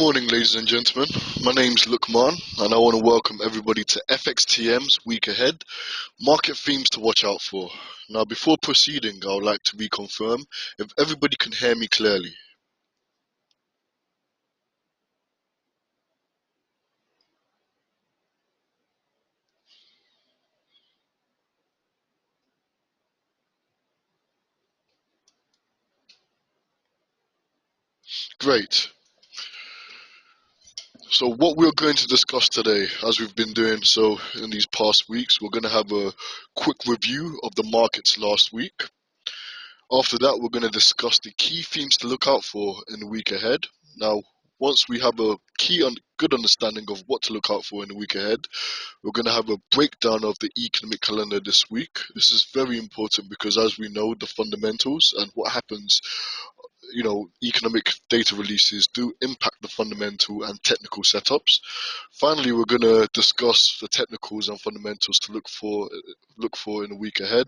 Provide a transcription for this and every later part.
morning, ladies and gentlemen. My name's Lukman, and I want to welcome everybody to FXTM's Week Ahead Market Themes to Watch Out For. Now, before proceeding, I would like to reconfirm if everybody can hear me clearly. Great. So what we're going to discuss today, as we've been doing so in these past weeks, we're going to have a quick review of the markets last week. After that, we're going to discuss the key themes to look out for in the week ahead. Now, once we have a good understanding of what to look out for in the week ahead, we're going to have a breakdown of the economic calendar this week. This is very important because, as we know, the fundamentals and what happens, economic data releases do impact the fundamental and technical setups. Finally, we're going to discuss the technicals and fundamentals to look for in the week ahead,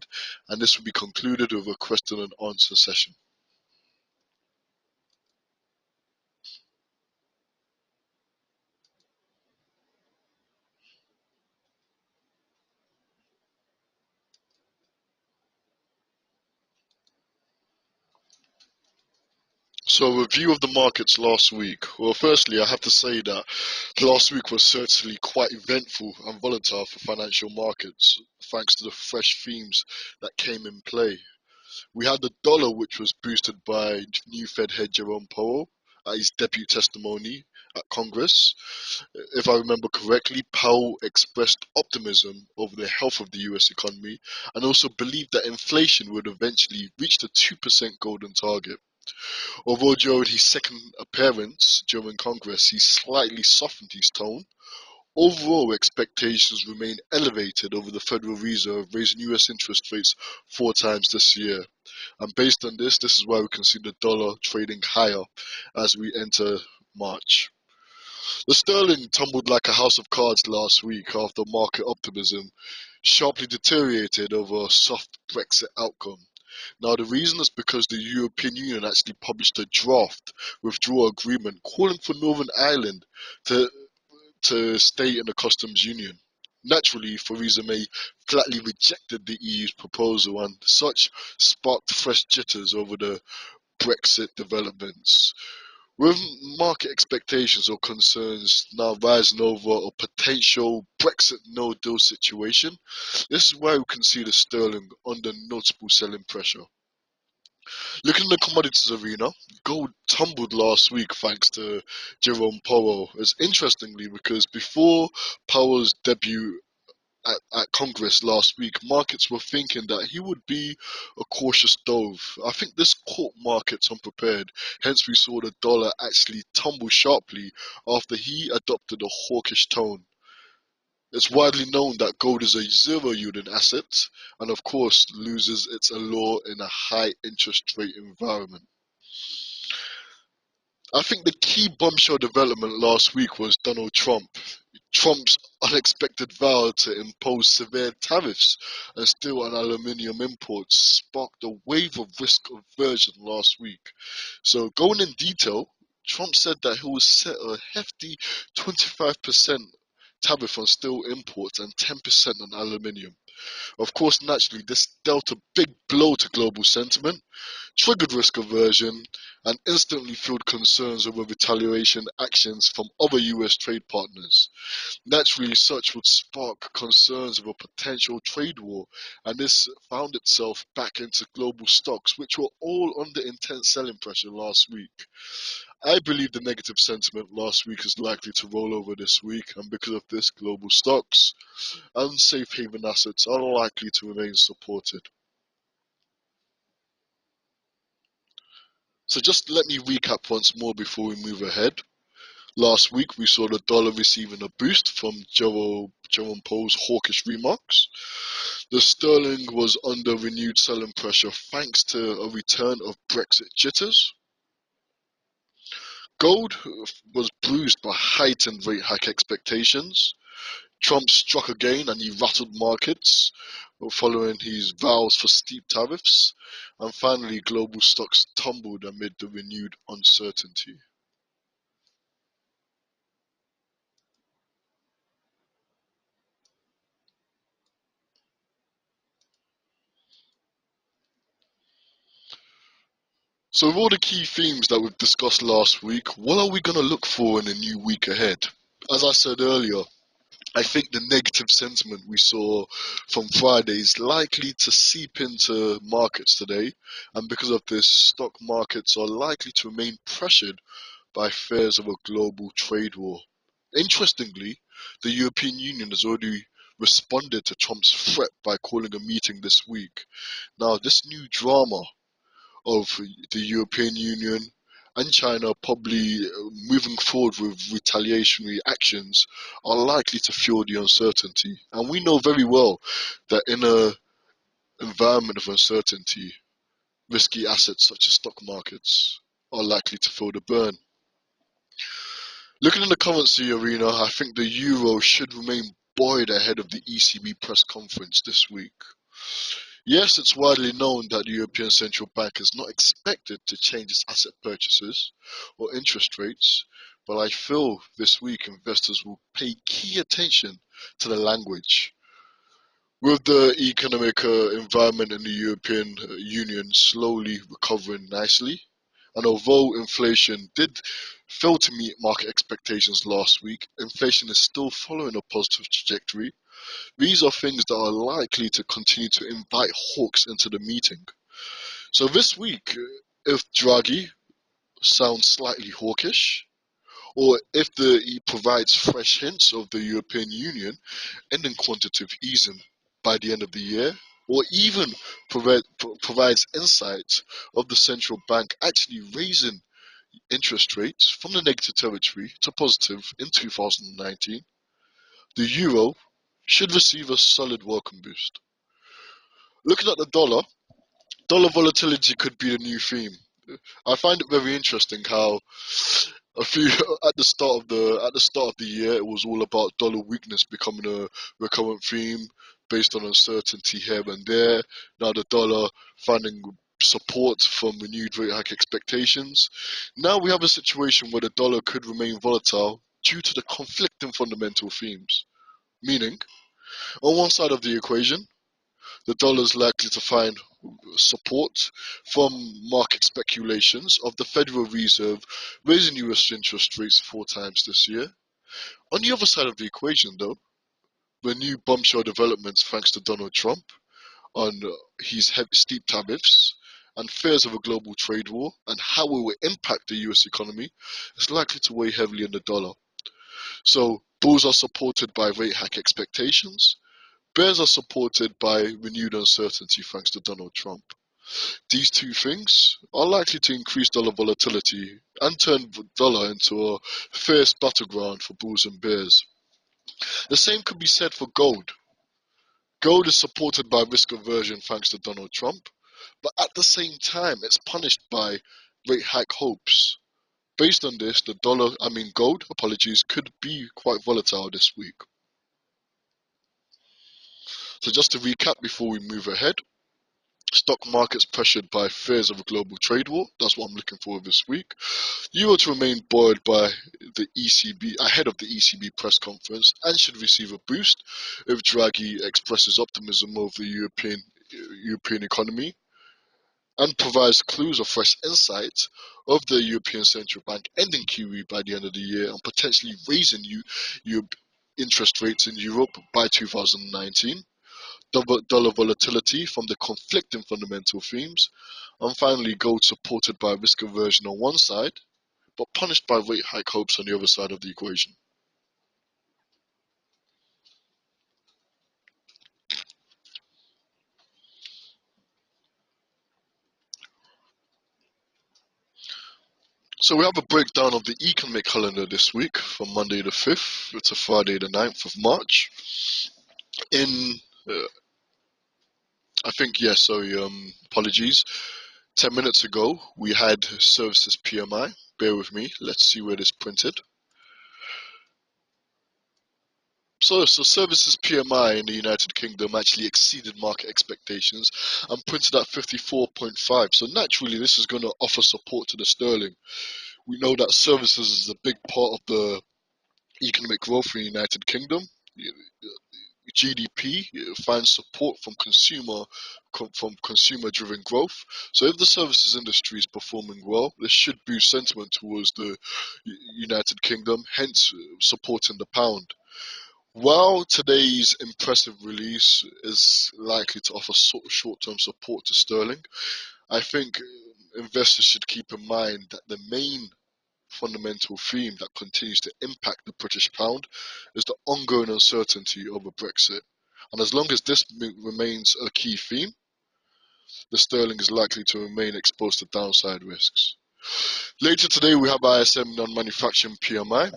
and this will be concluded with a question and answer session. So, a review of the markets last week. Well, firstly, I have to say that last week was certainly quite eventful and volatile for financial markets, thanks to the fresh themes that came in play. We had the dollar, which was boosted by new Fed head Jerome Powell at his debut testimony at Congress. If I remember correctly, Powell expressed optimism over the health of the US economy and also believed that inflation would eventually reach the 2% golden target. Although during his second appearance during Congress, he slightly softened his tone. Overall, expectations remain elevated over the Federal Reserve raising US interest rates 4 times this year. And based on this is why we can see the dollar trading higher as we enter March. The sterling tumbled like a house of cards last week after market optimism sharply deteriorated over a soft Brexit outcome. Now, the reason is because the European Union actually published a draft withdrawal agreement calling for Northern Ireland to stay in the customs union. Naturally, Theresa May flatly rejected the EU's proposal, and such sparked fresh jitters over the Brexit developments. With market expectations or concerns now rising over a potential Brexit no-deal situation, this is where we can see the sterling under notable selling pressure. Looking at the commodities arena, gold tumbled last week thanks to Jerome Powell. It's interestingly because before Powell's debut at Congress last week, markets were thinking that he would be a cautious dove. I think this caught markets unprepared. Hence, we saw the dollar actually tumble sharply after he adopted a hawkish tone. It's widely known that gold is a zero-yielding asset and, of course, loses its allure in a high interest rate environment. I think the key bombshell development last week was Donald Trump. Trump's unexpected vow to impose severe tariffs on steel and aluminium imports sparked a wave of risk aversion last week. So going in detail, Trump said that he will set a hefty 25% tariff on steel imports and 10% on aluminium. Of course, naturally, this dealt a big blow to global sentiment, triggered risk aversion, and instantly fueled concerns over retaliation actions from other US trade partners. Naturally, such would spark concerns of a potential trade war, and this found itself back into global stocks, which were all under intense selling pressure last week. I believe the negative sentiment last week is likely to roll over this week, and because of this, global stocks and safe haven assets are likely to remain supported. So just let me recap once more before we move ahead. Last week, we saw the dollar receiving a boost from Jerome Powell's hawkish remarks. The sterling was under renewed selling pressure thanks to a return of Brexit jitters. Gold was bruised by heightened rate hike expectations. Trump struck again and he rattled markets following his vows for steep tariffs. And finally, global stocks tumbled amid the renewed uncertainty. So with all the key themes that we've discussed last week, what are we going to look for in a new week ahead? As I said earlier, I think the negative sentiment we saw from Friday is likely to seep into markets today, and because of this, stock markets are likely to remain pressured by fears of a global trade war. Interestingly, the European Union has already responded to Trump's threat by calling a meeting this week. Now, this new drama of the European Union and China probably moving forward with retaliatory actions are likely to fuel the uncertainty. And we know very well that in an environment of uncertainty, risky assets such as stock markets are likely to feel the burn. Looking in the currency arena, I think the euro should remain buoyed ahead of the ECB press conference this week. Yes, it's widely known that the European Central Bank is not expected to change its asset purchases or interest rates, but I feel this week investors will pay key attention to the language. With the economic environment in the European Union slowly recovering nicely, and although inflation did fail to meet market expectations last week, inflation is still following a positive trajectory. These are things that are likely to continue to invite hawks into the meeting. So this week, if Draghi sounds slightly hawkish, or if he provides fresh hints of the European Union ending quantitative easing by the end of the year, or even provides insights of the central bank actually raising interest rates from the negative territory to positive in 2019, the euro should receive a solid welcome boost. Looking at the dollar volatility could be a new theme. I find it very interesting how a few at the start of the year it was all about dollar weakness becoming a recurrent theme based on uncertainty here and there. Now the dollar finding support from renewed rate hike expectations. Now we have a situation where the dollar could remain volatile due to the conflicting fundamental themes. Meaning, on one side of the equation, the dollar is likely to find support from market speculations of the Federal Reserve raising US interest rates 4 times this year. On the other side of the equation, though, the new bombshell developments thanks to Donald Trump on his steep tariffs and fears of a global trade war and how it will impact the US economy is likely to weigh heavily on the dollar. So bulls are supported by rate hike expectations. Bears are supported by renewed uncertainty thanks to Donald Trump. These two things are likely to increase dollar volatility and turn the dollar into a fierce battleground for bulls and bears. The same could be said for gold. Gold is supported by risk aversion thanks to Donald Trump, but at the same time it's punished by rate hike hopes. Based on this, gold, could be quite volatile this week. So just to recap before we move ahead, stock markets pressured by fears of a global trade war. That's what I'm looking for this week. Euro to remain buoyed by the ECB ahead of the ECB press conference and should receive a boost if Draghi expresses optimism of the European economy and provides clues of fresh insight of the European Central Bank ending QE by the end of the year and potentially raising interest rates in Europe by 2019. Dollar volatility from the conflicting fundamental themes, and finally gold supported by risk aversion on one side, but punished by rate hike hopes on the other side of the equation. So we have a breakdown of the economic calendar this week from Monday the 5th to Friday the 9th of March. In, apologies. 10 minutes ago, we had services PMI. Bear with me. Let's see where this printed. So services PMI in the United Kingdom actually exceeded market expectations and printed at 54.5. So naturally, this is going to offer support to the sterling. We know that services is a big part of the economic growth in the United Kingdom. You GDP finds support from consumer-driven growth. So if the services industry is performing well, this should boost sentiment towards the United Kingdom, hence supporting the pound. While today's impressive release is likely to offer short-term support to sterling, I think investors should keep in mind that the main fundamental theme that continues to impact the British pound is the ongoing uncertainty over Brexit. And as long as this remains a key theme, the sterling is likely to remain exposed to downside risks. Later today, we have ISM non-manufacturing PMI,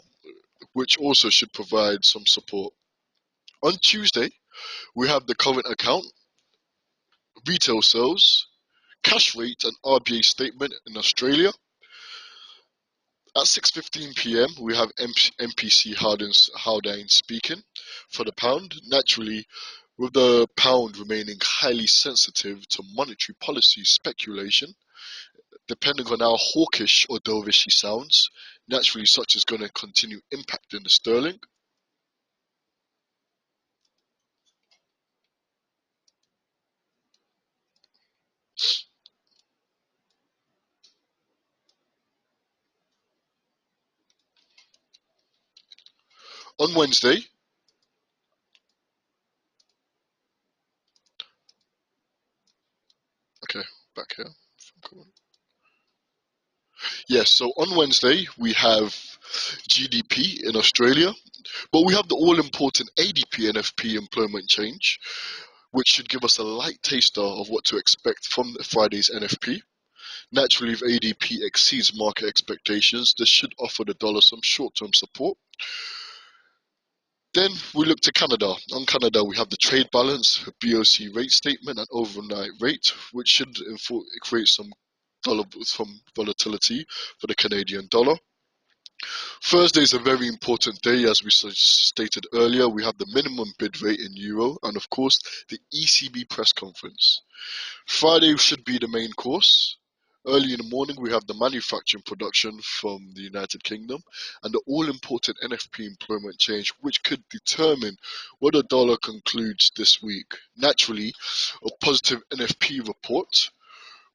which also should provide some support. On Tuesday, we have the current account, retail sales, cash rate and RBA statement in Australia. At 6:15 p.m, we have MPC Haldane speaking for the pound. Naturally, with the pound remaining highly sensitive to monetary policy speculation, depending on how hawkish or dovish he sounds, naturally such is going to continue impacting the sterling. On Wednesday, okay, back here. Yes, so on Wednesday we have GDP in Australia, but we have the all-important ADP NFP employment change, which should give us a light taster of what to expect from Friday's NFP. Naturally, if ADP exceeds market expectations, this should offer the dollar some short-term support. Then we look to Canada. On Canada, we have the trade balance, BOC rate statement, and overnight rate, which should create some volatility for the Canadian dollar. Thursday is a very important day, as we stated earlier. We have the minimum bid rate in euro, and of course, the ECB press conference. Friday should be the main course. Early in the morning, we have the manufacturing production from the United Kingdom and the all-important NFP employment change, which could determine what the dollar concludes this week. Naturally, a positive NFP report,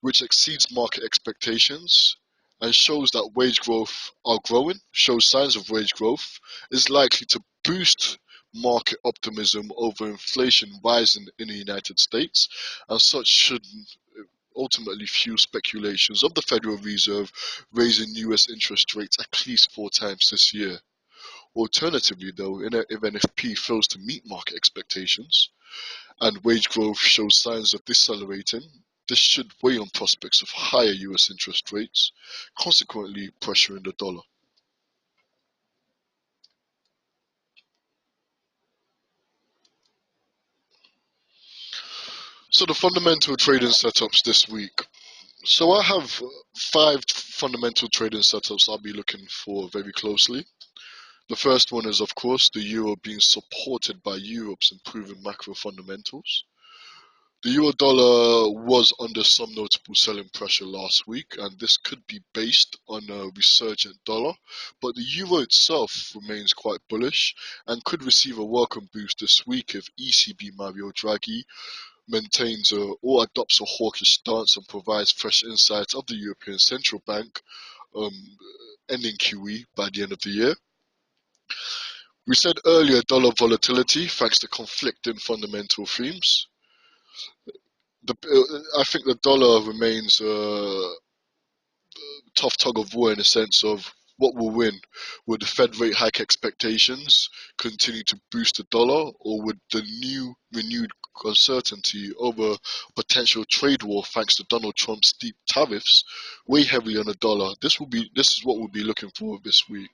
which exceeds market expectations and shows that wage growth are growing, shows signs of wage growth, is likely to boost market optimism over inflation rising in the United States, and such should ultimately fuel speculations of the Federal Reserve raising US interest rates at least 4 times this year. Alternatively, though, if NFP fails to meet market expectations and wage growth shows signs of decelerating, this should weigh on prospects of higher US interest rates, consequently pressuring the dollar. So the fundamental trading setups this week. So I have 5 fundamental trading setups I'll be looking for very closely. The first one is, of course, the euro being supported by Europe's improving macro fundamentals. The euro dollar was under some notable selling pressure last week, and this could be based on a resurgent dollar, but the euro itself remains quite bullish and could receive a welcome boost this week if ECB Mario Draghi maintains or adopts a hawkish stance and provides fresh insights of the European Central Bank ending QE by the end of the year. We said earlier dollar volatility thanks to conflicting fundamental themes. I think the dollar remains a tough tug of war in the sense of what will win. Would the Fed rate hike expectations continue to boost the dollar, or would the renewed uncertainty over potential trade war thanks to Donald Trump's deep tariffs weigh heavily on the dollar? This is what we'll be looking for this week.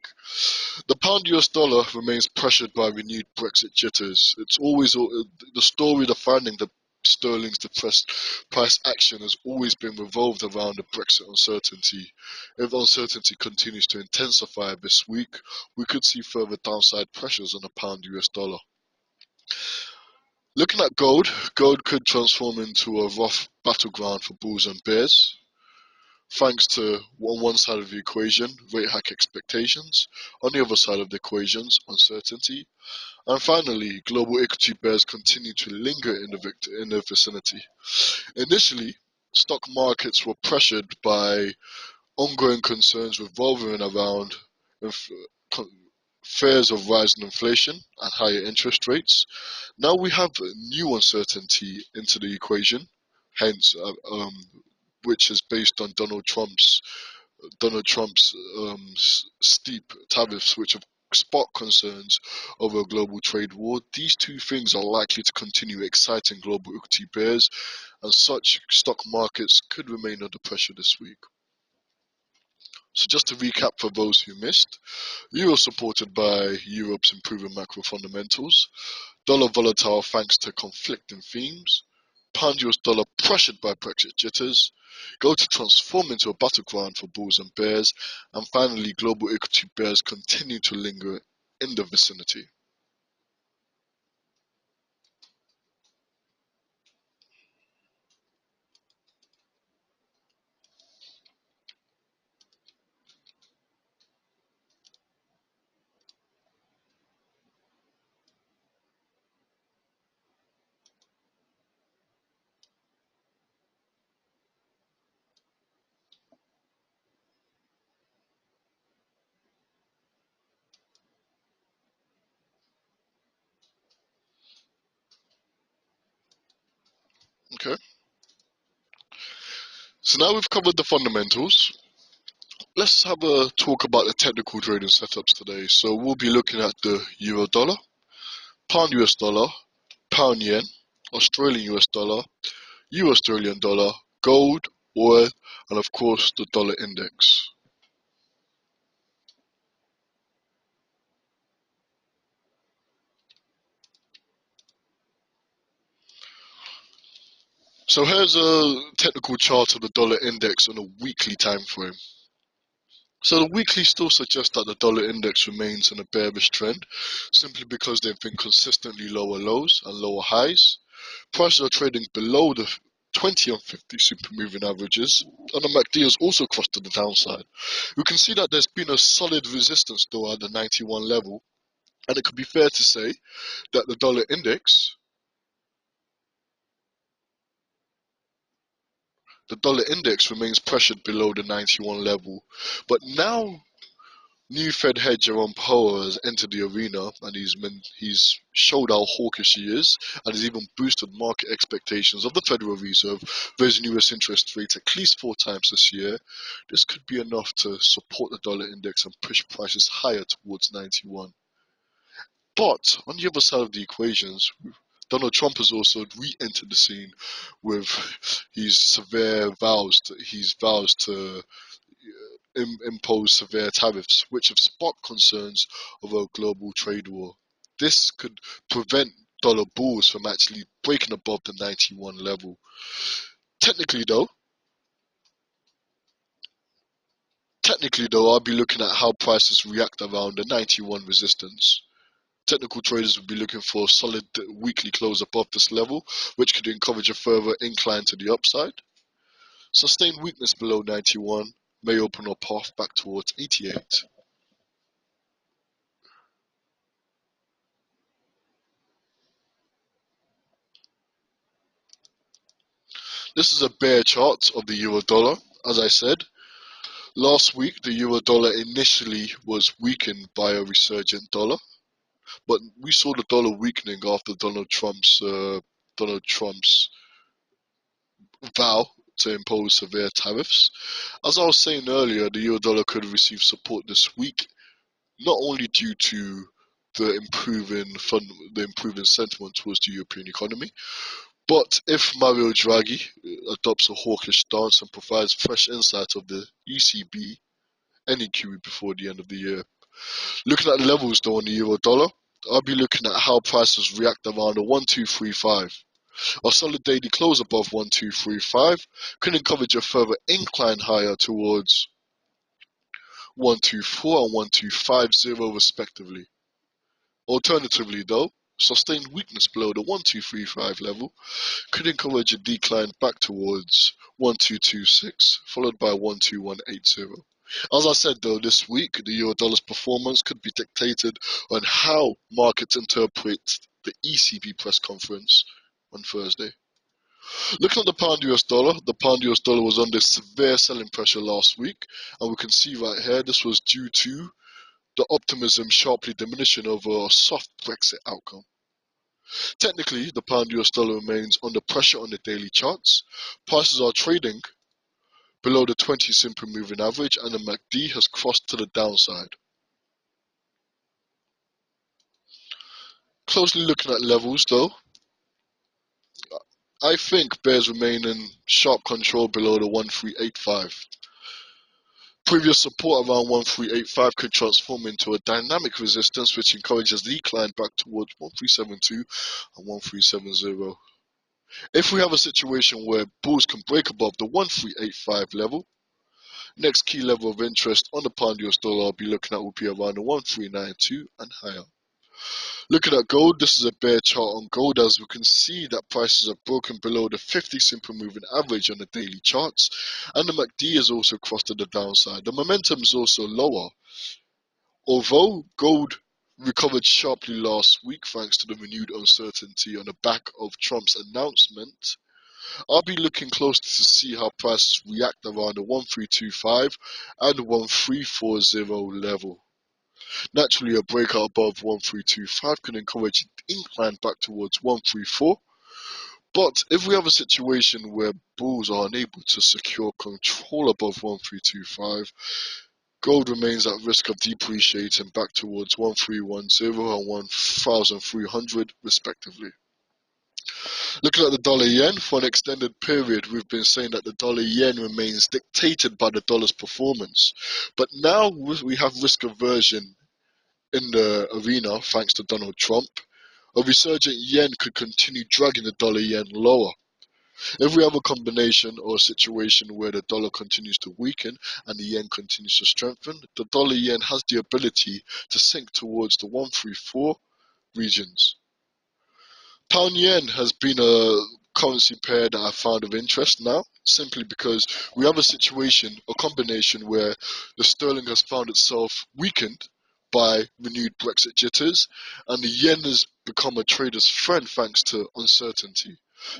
The pound US dollar remains pressured by renewed Brexit jitters. It's always the story defining the sterling's depressed price action has always been revolved around the Brexit uncertainty. If uncertainty continues to intensify this week, we could see further downside pressures on the pound US dollar. Looking at gold, gold could transform into a rough battleground for bulls and bears. thanks to, on one side of the equation, rate hike expectations, on the other side of the equations, uncertainty, and finally, global equity bears continue to linger in the vicinity. Initially, stock markets were pressured by ongoing concerns revolving around inf- fears of rising inflation and higher interest rates. Now we have new uncertainty into the equation, hence, which is based on Donald Trump's steep tariffs, which have sparked concerns over a global trade war. These two things are likely to continue exciting global equity bears, and such stock markets could remain under pressure this week. So just to recap for those who missed, euro supported by Europe's improving macro fundamentals, dollar volatile thanks to conflicting themes, pound US dollar pressured by Brexit jitters, gold to transform into a battleground for bulls and bears, and finally global equity bears continue to linger in the vicinity. Okay, so now we've covered the fundamentals. Let's have a talk about the technical trading setups today. So we'll be looking at the euro dollar, pound US dollar, pound yen, Australian US dollar, EU Australian dollar, gold, oil, and of course the dollar index. So here's a technical chart of the dollar index on a weekly time frame. So the weekly still suggests that the dollar index remains in a bearish trend, simply because they've been consistently lower lows and lower highs. Prices are trading below the 20 and 50 super moving averages, and the MACD has also crossed to the downside. We can see that there's been a solid resistance though at the 91 level, and it could be fair to say that the dollar index remains pressured below the 91 level. But now new Fed head Jerome Powell has entered the arena, and he's showed how hawkish he is, and has even boosted market expectations of the Federal Reserve raising US interest rates at least 4 times this year. This could be enough to support the dollar index and push prices higher towards 91. But on the other side of the equations, Donald Trump has also re-entered the scene with his vows to impose severe tariffs, which have sparked concerns of a global trade war. This could prevent dollar bulls from actually breaking above the 91 level. Technically, though, I'll be looking at how prices react around the 91 resistance. Technical traders will be looking for a solid weekly close above this level, which could encourage a further incline to the upside. Sustained weakness below 91 may open a path back towards 88. This is a bear chart of the euro dollar. As I said, last week the euro dollar initially was weakened by a resurgent dollar, but we saw the dollar weakening after Donald Trump's vow to impose severe tariffs. As I was saying earlier, the euro dollar could receive support this week, not only due to the improving sentiment towards the European economy, but if Mario Draghi adopts a hawkish stance and provides fresh insight of the ECB any QE before the end of the year. Looking at the levels though on the euro dollar, I'll be looking at how prices react around the 1235. A solid daily close above 1235 can encourage a further incline higher towards 124 and 1250 respectively. Alternatively though, sustained weakness below the 1235 level could encourage a decline back towards 1226, followed by 12180. As I said though, this week the euro dollar's performance could be dictated on how markets interpret the ECB press conference on Thursday. Looking at the pound US dollar was under severe selling pressure last week, and we can see right here this was due to the optimism sharply diminishing over a soft Brexit outcome. Technically, the pound US dollar remains under pressure on the daily charts. Prices are trading below the 20 simple moving average, and the MACD has crossed to the downside. Closely looking at levels though, I think bears remain in sharp control below the 1385. Previous support around 1385 could transform into a dynamic resistance which encourages decline back towards 1372 and 1370. If we have a situation where bulls can break above the 1385 level, next key level of interest on the pound US dollar I'll be looking at will be around the 1392 and higher. Looking at gold, this is a bear chart on gold as we can see that prices have broken below the 50 simple moving average on the daily charts, and the MACD has also crossed to the downside. The momentum is also lower. Although gold recovered sharply last week thanks to the renewed uncertainty on the back of Trump's announcement, I'll be looking closely to see how prices react around the 1325 and 1340 level. Naturally, a breakout above 1325 can encourage an incline back towards 134. But if we have a situation where bulls are unable to secure control above 1325, gold remains at risk of depreciating back towards 1310 and 1300 respectively. Looking at the dollar yen, for an extended period, we've been saying that the dollar yen remains dictated by the dollar's performance. But now we have risk aversion in the arena thanks to Donald Trump. A resurgent yen could continue dragging the dollar yen lower. If we have a combination or a situation where the dollar continues to weaken and the yen continues to strengthen, the dollar yen has the ability to sink towards the 134 regions. Pound yen has been a currency pair that I found of interest now, simply because we have a situation, a combination where the sterling has found itself weakened by renewed Brexit jitters, and the yen has become a trader's friend thanks to uncertainty.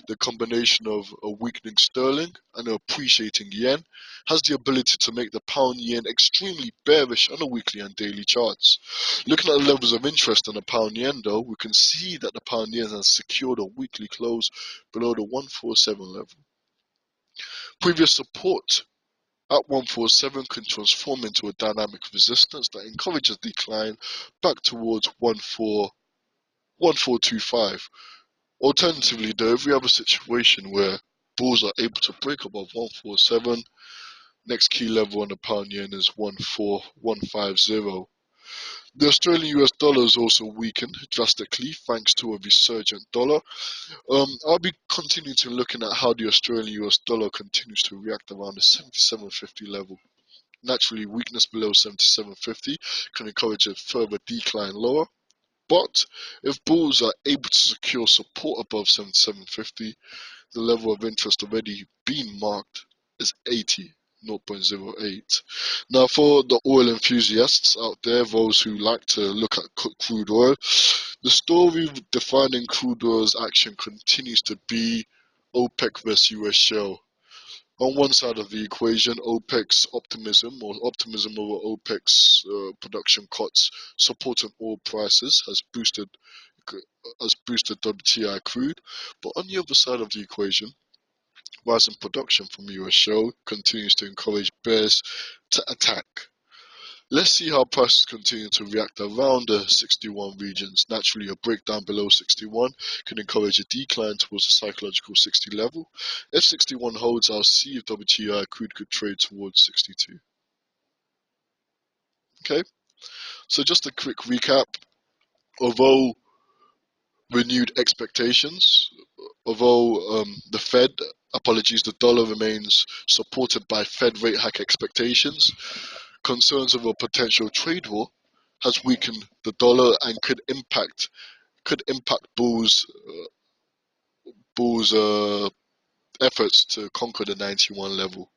The combination of a weakening sterling and an appreciating yen has the ability to make the pound yen extremely bearish on the weekly and daily charts. Looking at the levels of interest on the pound yen though, we can see that the pound yen has secured a weekly close below the 147 level. Previous support at 147 can transform into a dynamic resistance that encourages decline back towards 1425. Alternatively though, if we have a situation where bulls are able to break above 147, next key level on the pound yen is 14150. The Australian US dollar is also weakened drastically thanks to a resurgent dollar. I'll be continuing to looking at how the Australian US dollar continues to react around the 77.50 level. Naturally, weakness below 77.50 can encourage a further decline lower. But if bulls are able to secure support above 77.50, the level of interest already being marked is 80. 0.08. Now, for the oil enthusiasts out there, those who like to look at crude oil, the story defining crude oil's action continues to be OPEC versus US shale. On one side of the equation, OPEC's optimism over OPEC's production cuts supporting oil prices has boosted WTI crude, but on the other side of the equation, rising production from US shale continues to encourage bears to attack. Let's see how prices continue to react around the 61 regions. Naturally, a breakdown below 61 can encourage a decline towards the psychological 60 level. If 61 holds, I'll see if WTI crude could trade towards 62. Okay, so just a quick recap. Although renewed expectations, although the dollar remains supported by Fed rate hike expectations, concerns of a potential trade war has weakened the dollar and could impact could impact Bulls' efforts to conquer the 91 level.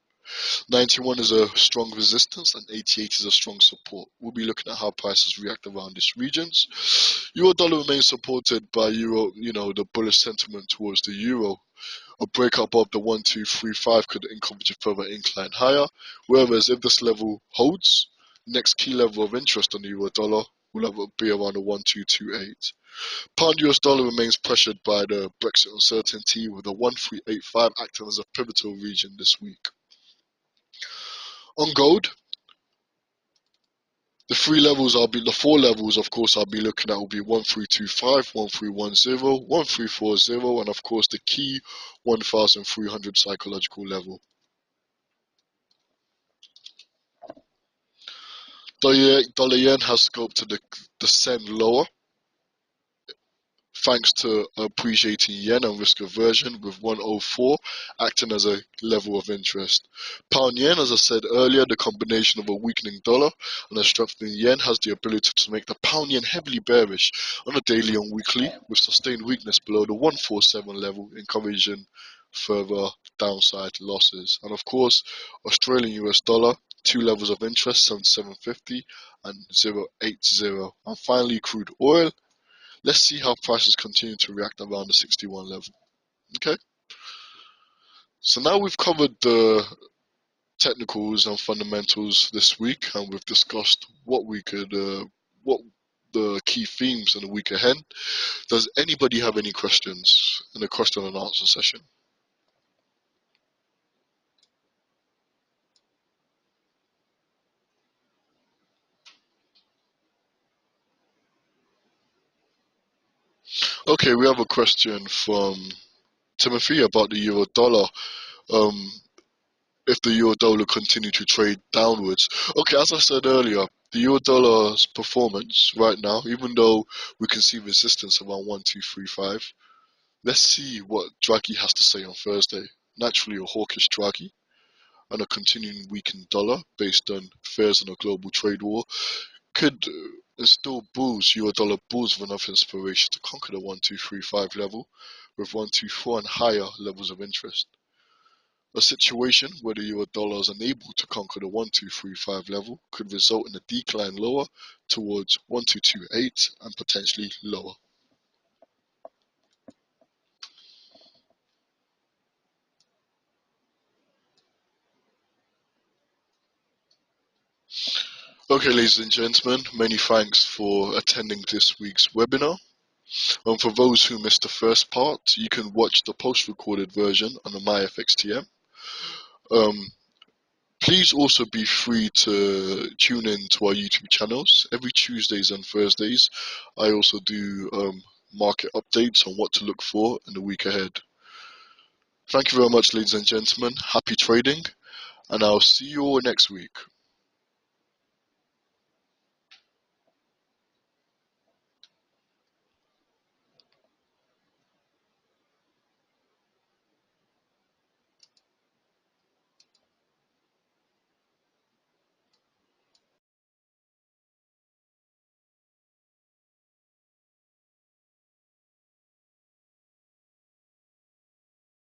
91 is a strong resistance and 88 is a strong support. We'll be looking at how prices react around these regions. Euro dollar remains supported by the bullish sentiment towards the euro. A break above the 1235 could encourage a further incline higher. Whereas if this level holds, next key level of interest on the euro dollar will be around the 1228. Pound US dollar remains pressured by the Brexit uncertainty, with the 1385 acting as a pivotal region this week. On gold, the four levels, of course, I'll be looking at will be 1325, 1310, 1340, and of course the key 1300 psychological level. Dollar yen has scope to descend lower, thanks to appreciating yen and risk aversion, with 104 acting as a level of interest. Pound yen, as I said earlier, the combination of a weakening dollar and a strengthening yen has the ability to make the pound yen heavily bearish on a daily and weekly, with sustained weakness below the 147 level, encouraging further downside losses. And of course, Australian US dollar, two levels of interest, 77.50 and 0.80. And finally, crude oil. Let's see how prices continue to react around the 61 level. Okay. So now we've covered the technicals and fundamentals this week, and we've discussed what the key themes in the week ahead. Does anybody have any questions in the question and answer session? Okay, we have a question from Timothy about the euro dollar. If the euro dollar continue to trade downwards. Okay, as I said earlier, the euro dollar's performance right now, even though we can see resistance around 1235, let's see what Draghi has to say on Thursday. Naturally, a hawkish Draghi and a continuing weakened dollar based on fears on a global trade war could instill euro dollar bulls with enough inspiration to conquer the 1235 level with 124 and higher levels of interest. A situation where the euro dollar is unable to conquer the 1235 level could result in a decline lower towards 1228 and potentially lower. Okay, ladies and gentlemen, many thanks for attending this week's webinar. For those who missed the first part, you can watch the post-recorded version on the FXTM. Please also be free to tune in to our YouTube channels. Every Tuesdays and Thursdays, I also do market updates on what to look for in the week ahead. Thank you very much, ladies and gentlemen. Happy trading, and I'll see you all next week.